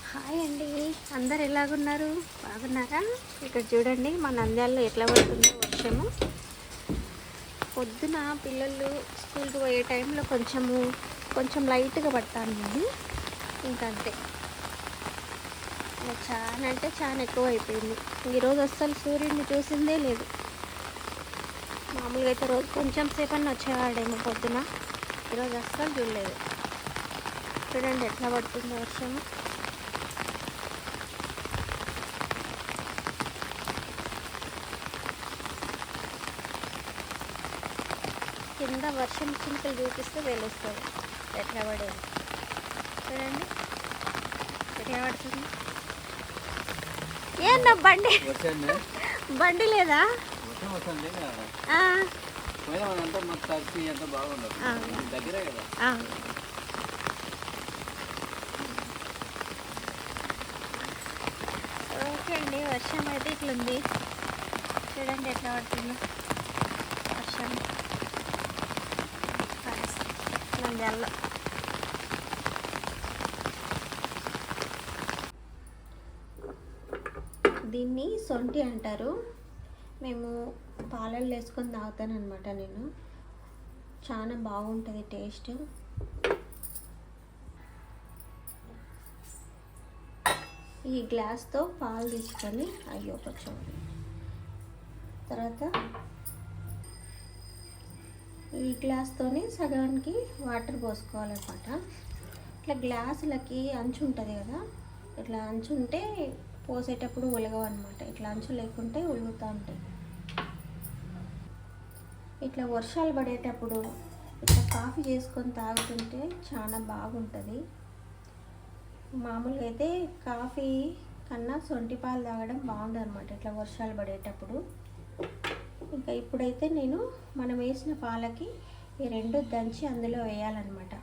Hi అండి, అందరు ఎలాగున్నారు? బాగున్నారా? ఇక్కడ చూడండి మా నంద్యాలలో ఎట్లా పడుతుందో వర్షము. పొద్దున పిల్లలు స్కూల్కి పోయే టైంలో కొంచెం లైట్గా పడతానండి, ఇంకంతే. చాలా అంటే చాలా ఎక్కువ అయిపోయింది. ఈరోజు అస్సలు సూర్యుడిని చూసిందే లేదు. మామూలుగా అయితే రోజు కొంచెం సేపన్నా వచ్చేవాడేమో పొద్దున, ఈరోజు అస్సలు చూడలేదు. చూడండి ఎట్లా పడుతుందో వర్షము. కింద వర్షం చినుకలు చూపిస్తే తెలుస్తుంది ఎట్లా పడేది. చూడండి ఎట్లా పడుతుంది. ఏమన్నా బండి లేదా? ఓకే అండి, వర్షం అయితే ఇట్లుంది. చూడండి ఎట్లా పడుతుందో వర్షం నంద్యాలలో. దీన్ని సొంటి అంటారు. మేము పాలల్లో వేసుకొని తాగుతాను అనమాట. నేను చాలా బాగుంటుంది టేస్ట్. ఈ గ్లాస్తో పాలు తీసుకొని కొంచెం తర్వాత ఈ గ్లాస్తోని సగానికి వాటర్ పోసుకోవాలన్నమాట. ఇట్లా గ్లాసులకి అంచు ఉంటుంది కదా, ఇట్లా అంచు ఉంటే పోసేటప్పుడు ఉలగవు అనమాట. ఇట్లా అంచు లేకుంటే ఉలుగుతూ ఉంటాయి. ఇట్లా వర్షాలు పడేటప్పుడు ఇట్లా కాఫీ చేసుకొని తాగుతుంటే చాలా బాగుంటుంది. మామూలుగా అయితే కాఫీ కన్నా సొంటి పాలు తాగడం బాగుంటుంది అనమాట ఇట్లా వర్షాలు పడేటప్పుడు. ఇంకా ఇప్పుడైతే నేను మనం వేసిన పాలకి ఈ రెండు దంచి అందులో వేయాలన్నమాట.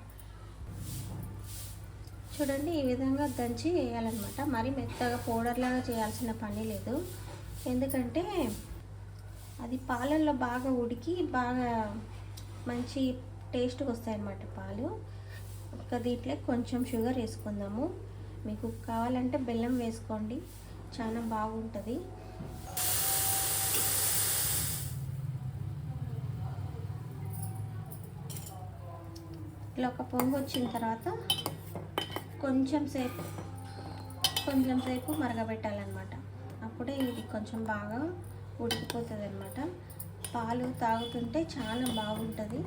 చూడండి ఈ విధంగా దంచి వేయాలన్నమాట. మరి మెత్తగా పౌడర్లాగా చేయాల్సిన పని లేదు, ఎందుకంటే అది పాలల్లో బాగా ఉడికి బాగా మంచి టేస్ట్గా వస్తాయి అన్నమాట పాలు. ఇంకా దీంట్లో కొంచెం షుగర్ వేసుకుందాము. మీకు కావాలంటే బెల్లం వేసుకోండి, చాలా బాగుంటుంది. ఇట్లా ఒక పొంగు వచ్చిన తర్వాత కొంచెం సేపు మరగబెట్టాలన్నమాట. అప్పుడే ఇది కొంచెం బాగా ఉడికిపోతుంది అన్నమాట. పాలు తాగుతుంటే చాలా బాగుంటుంది.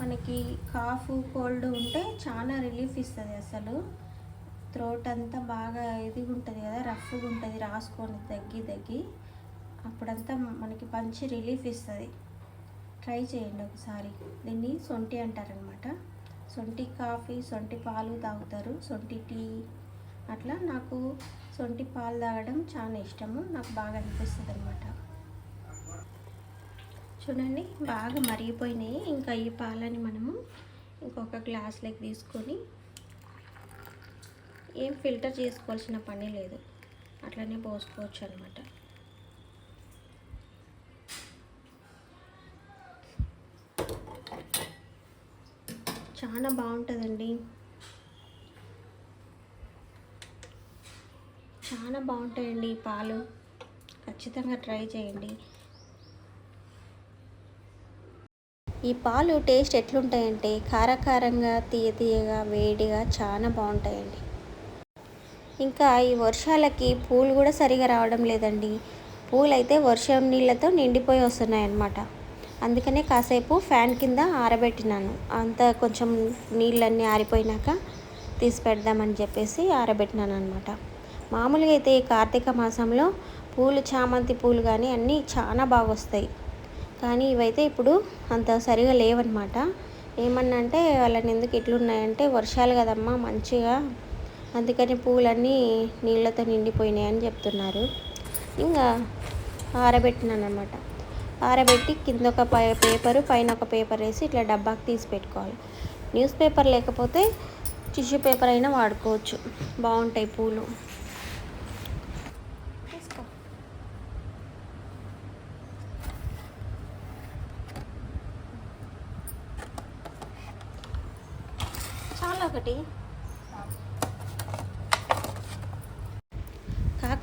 మనకి కాఫ్ కోల్డ్ ఉంటే చాలా రిలీఫ్ ఇస్తుంది. అసలు థ్రోట్ అంతా బాగా ఇది ఉంటుంది కదా, రఫ్గా ఉంటుంది, రాసుకొని తగ్గి అప్పుడంతా మనకి మంచి రిలీఫ్ ఇస్తుంది. ట్రై చేయండి ఒకసారి. దీన్ని సొంటి అంటారనమాట. సొంటి కాఫీ, సొంటి పాలు తాగుతారు, సొంటి టీ అట్లా. నాకు సొంటి పాలు తాగడం చాలా ఇష్టము, నాకు బాగా అనిపిస్తుంది అనమాట. చూడండి బాగా మరిగిపోయినాయి. ఇంకా ఈ పాలని మనము ఇంకొక గ్లాస్లోకి తీసుకొని, ఏం ఫిల్టర్ చేసుకోవాల్సిన పని లేదు, అట్లనే పోసుకోవచ్చు అనమాట. చాలా బాగుంటుందండి, చాలా బాగుంటాయండి ఈ పాలు. ఖచ్చితంగా ట్రై చేయండి. ఈ పాలు టేస్ట్ ఎట్లుంటాయంటే కారకారంగా, తీయగా, వేడిగా చాలా బాగుంటాయండి. ఇంకా ఈ వర్షాలకి పూలు కూడా సరిగా రావడం లేదండి. పూలు అయితే వర్షం నీళ్ళతో నిండిపోయి వస్తున్నాయి అన్నమాట. అందుకనే కాసేపు ఫ్యాన్ కింద ఆరబెట్టినాను. అంతా కొంచెం నీళ్ళన్నీ ఆరిపోయినాక తీసి పెడదామని చెప్పేసి ఆరబెట్టినాను అనమాట. మామూలుగా అయితే ఈ కార్తీక మాసంలో పూలు, చామంతి పూలు కానీ అన్నీ చాలా బాగా వస్తాయి. కానీ ఇవైతే ఇప్పుడు అంత సరిగా లేవన్నమాట. ఏమన్నా అంటే వాళ్ళని ఎందుకు ఇట్లున్నాయంటే వర్షాలు కదమ్మా మంచిగా, అందుకని పూలన్నీ నీళ్ళతో నిండిపోయినాయి అని చెప్తున్నారు. ఇంకా ఆరబెట్టినాను అనమాట. ఆరబెట్టి కింద ఒక పేపరు, పైన ఒక పేపర్ వేసి ఇట్లా డబ్బాకి తీసి పెట్టుకోవాలి. న్యూస్ పేపర్ లేకపోతే టిష్యూ పేపర్ అయినా వాడుకోవచ్చు, బాగుంటాయి పూలు. చాలా ఒకటి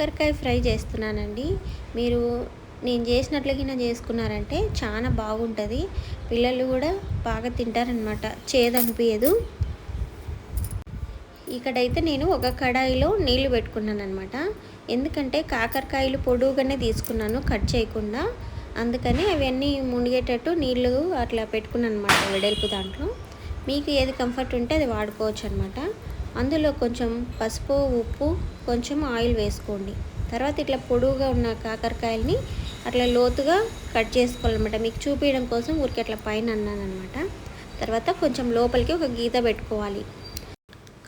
కాకరకాయ ఫ్రై చేస్తున్నానండి. మీరు నేను చేసినట్లుగా చేసుకున్నారంటే చాలా బాగుంటుంది. పిల్లలు కూడా బాగా తింటారనమాట, చేదనిపించదు. ఇక్కడైతే నేను ఒక కడాయిలో నీళ్లు పెట్టుకున్నాను అనమాట. ఎందుకంటే కాకరకాయలు పొడుగుగానే తీసుకున్నాను, కట్ చేయకుండా. అందుకని అవన్నీ మునిగేటట్టు నీళ్ళు అట్లా పెట్టుకున్నాను అనమాట, వెడల్పు దాంట్లో. మీకు ఏది కంఫర్ట్ ఉంటే అది వాడుకోవచ్చు అనమాట. అందులో కొంచెం పసుపు, ఉప్పు, కొంచెం ఆయిల్ వేసుకోండి. తర్వాత ఇట్లా పొడుగుగా ఉన్న కాకరకాయలని అట్లా లోతుగా కట్ చేసుకోవాలన్నమాట. మీకు చూపించడం కోసం ఊరికి అట్లా పైన అన్నాను అనమాట. తర్వాత కొంచెం లోపలికి ఒక గీత పెట్టుకోవాలి.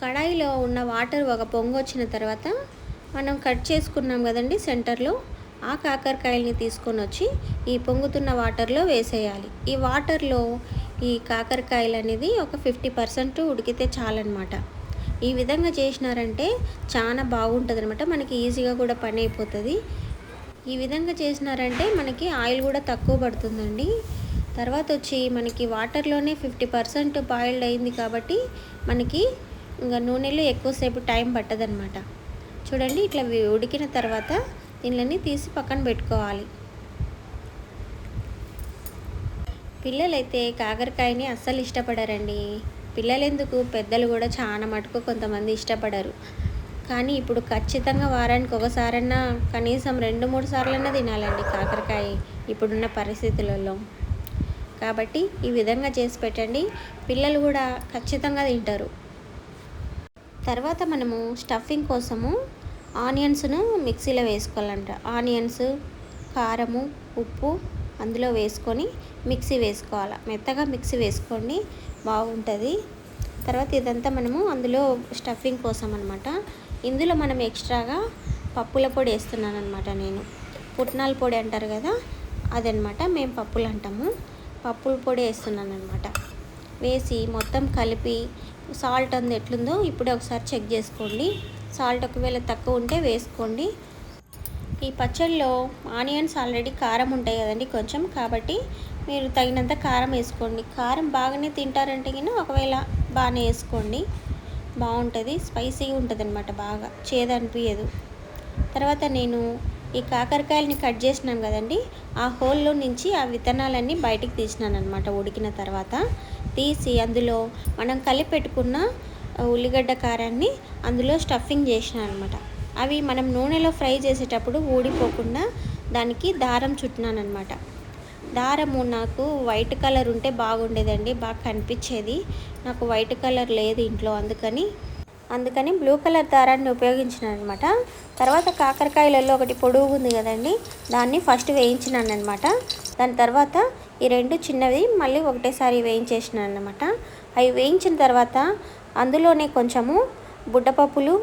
కడాయిలో ఉన్న వాటర్ ఒక పొంగు వచ్చిన తర్వాత మనం కట్ చేసుకున్నాం కదండి సెంటర్లో, ఆ కాకరకాయలని తీసుకొని వచ్చి ఈ పొంగుతున్న వాటర్లో వేసేయాలి. ఈ వాటర్లో ఈ కాకరకాయలు అనేది ఒక 50% ఉడికితే చాలన్నమాట. ఈ విధంగా చేసినారంటే చాలా బాగుంటుంది అనమాట. మనకి ఈజీగా కూడా పని అయిపోతుంది. ఈ విధంగా చేసినారంటే మనకి ఆయిల్ కూడా తక్కువ పడుతుందండి. తర్వాత వచ్చి మనకి వాటర్లోనే 50% బాయిల్డ్ అయింది కాబట్టి మనకి ఇంకా నూనెలో ఎక్కువసేపు టైం పట్టదనమాట. చూడండి, ఇట్లా ఉడికిన తర్వాత దీనిని తీసి పక్కన పెట్టుకోవాలి. పిల్లలైతే కాకరకాయని అస్సలు ఇష్టపడరండి. పిల్లలెందుకు, పెద్దలు కూడా చాలా మటుకు కొంతమంది ఇష్టపడరు. కానీ ఇప్పుడు ఖచ్చితంగా వారానికి ఒకసారన్నా, కనీసం 2-3 సార్లన్నా తినాలండి కాకరకాయ ఇప్పుడున్న పరిస్థితులలో. కాబట్టి ఈ విధంగా చేసి పెట్టండి, పిల్లలు కూడా ఖచ్చితంగా తింటారు. తర్వాత మనము స్టఫింగ్ కోసము ఆనియన్స్ను మిక్సీలో వేసుకోవాలంట. ఆనియన్స్, కారము, ఉప్పు అందులో వేసుకొని మిక్సీ వేసుకోవాలి. మెత్తగా మిక్సీ వేసుకోండి, బాగుంటుంది. తర్వాత ఇదంతా మనము అందులో స్టఫింగ్ కోసం అనమాట. ఇందులో మనం ఎక్స్ట్రాగా పప్పుల పొడి వేస్తున్నాను అనమాట. నేను పుట్నాల పొడి అంటారు కదా, అదనమాట. మేము పప్పులు అంటాము. పప్పుల పొడి వేస్తున్నాను అనమాట. వేసి మొత్తం కలిపి సాల్ట్ అందు ఎట్లుందో ఇప్పుడే ఒకసారి చెక్ చేసుకోండి. సాల్ట్ ఒకవేళ తక్కువ ఉంటే వేసుకోండి. ఈ పచ్చడిలో ఆనియన్స్ ఆల్రెడీ కారం ఉంటాయి కదండి కొంచెం, కాబట్టి మీరు తగినంత కారం వేసుకోండి. కారం బాగానే తింటారంటే కింద ఒకవేళ బాగానే వేసుకోండి, బాగుంటుంది. స్పైసీగా ఉంటుంది అనమాట, బాగా చేదనిపించదు. తర్వాత నేను ఈ కాకరకాయలని కట్ చేసినాం కదండి, ఆ హోల్లో నుంచి ఆ విత్తనాలన్నీ బయటికి తీసినాను అనమాట. ఉడికిన తర్వాత తీసి అందులో మనం కలిపి పెట్టుకున్న ఉల్లిగడ్డ కారాన్ని అందులో స్టఫింగ్ చేసినాను అనమాట. అవి మనం నూనెలో ఫ్రై చేసేటప్పుడు ఊడిపోకుండా దానికి దారం చుట్టినాను అనమాట. దారము నాకు వైట్ కలర్ ఉంటే బాగుండేదండి, బాగా కనిపించేది. నాకు వైట్ కలర్ లేదు ఇంట్లో, అందుకని బ్లూ కలర్ దారాన్ని ఉపయోగించినాను అనమాట. తర్వాత కాకరకాయలలో ఒకటి పొడుగు ఉంది కదండి, దాన్ని ఫస్ట్ వేయించినాను అనమాట. దాని తర్వాత ఈ 2 చిన్నవి మళ్ళీ ఒకటేసారి వేయించేసినాను అనమాట. అవి వేయించిన తర్వాత అందులోనే కొంచెము బుడ్డపప్పులు,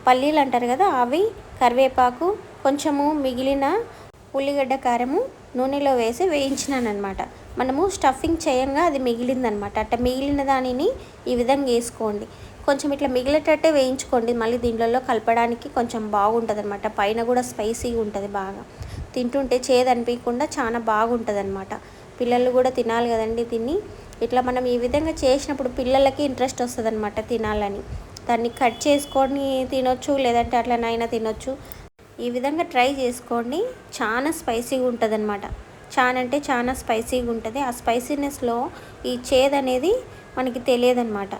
పల్లీలు అంటారు కదా, అవి, కరివేపాకు, కొంచెము మిగిలిన ఉల్లిగడ్డ కారము నూనెలో వేసి వేయించినాను అనమాట. మనము స్టఫింగ్ చేయంగా అది మిగిలిందనమాట. అట్లా మిగిలిన దానిని ఈ విధంగా వేసుకోండి. కొంచెం ఇట్లా మిగిలేటట్టే వేయించుకోండి, మళ్ళీ దీంట్లో కలపడానికి కొంచెం బాగుంటుంది అనమాట. పైన కూడా స్పైసీగా ఉంటుంది, బాగా తింటుంటే చేదు అనిపించకుండా చాలా బాగుంటుంది అనమాట. పిల్లలు కూడా తినాలి కదండి దీన్ని. ఇట్లా మనం ఈ విధంగా చేసినప్పుడు పిల్లలకి ఇంట్రెస్ట్ వస్తుంది అనమాట తినాలని. దాన్ని కట్ చేసుకొని తినొచ్చు, లేదంటే అట్లనైనా తినొచ్చు. ఈ విధంగా ట్రై చేసుకోండి, చాలా స్పైసీగా ఉంటుంది అనమాట. చాలా అంటే చాలా స్పైసీగా ఉంటుంది. ఆ స్పైసీనెస్లో ఈ చేదు అనేది మనకి తెలియదన్నమాట,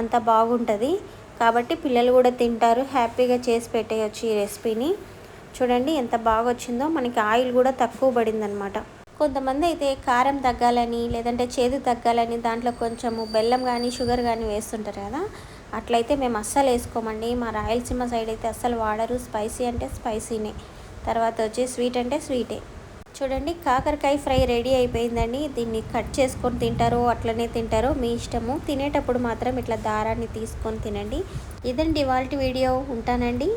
అంత బాగుంటుంది. కాబట్టి పిల్లలు కూడా తింటారు, హ్యాపీగా చేసి పెట్టేయచ్చు ఈ రెసిపీని. చూడండి ఎంత బాగా వచ్చిందో. మనకి ఆయిల్ కూడా తక్కువ పడిందనమాట. కొంతమంది అయితే కారం తగ్గాలని, లేదంటే చేదు తగ్గాలని దాంట్లో కొంచెము బెల్లం కానీ షుగర్ కానీ వేస్తుంటారు కదా, అట్లయితే మేము అస్సలు వేసుకోమండి. మా రాయలసీమ సైడ్ అయితే అస్సలు వాడరు. స్పైసీ అంటే స్పైసీనే, తర్వాత వచ్చి స్వీట్ అంటే స్వీటే. చూడండి, కాకరకాయ ఫ్రై రెడీ అయిపోయిందండి. దీన్ని కట్ చేసుకొని తింటారో అట్లనే తింటారో మీ ఇష్టము. తినేటప్పుడు మాత్రం ఇట్లా దారాన్ని తీసుకొని తినండి. ఇదండి ఇవాల్టి వీడియో. ఉంటానండి.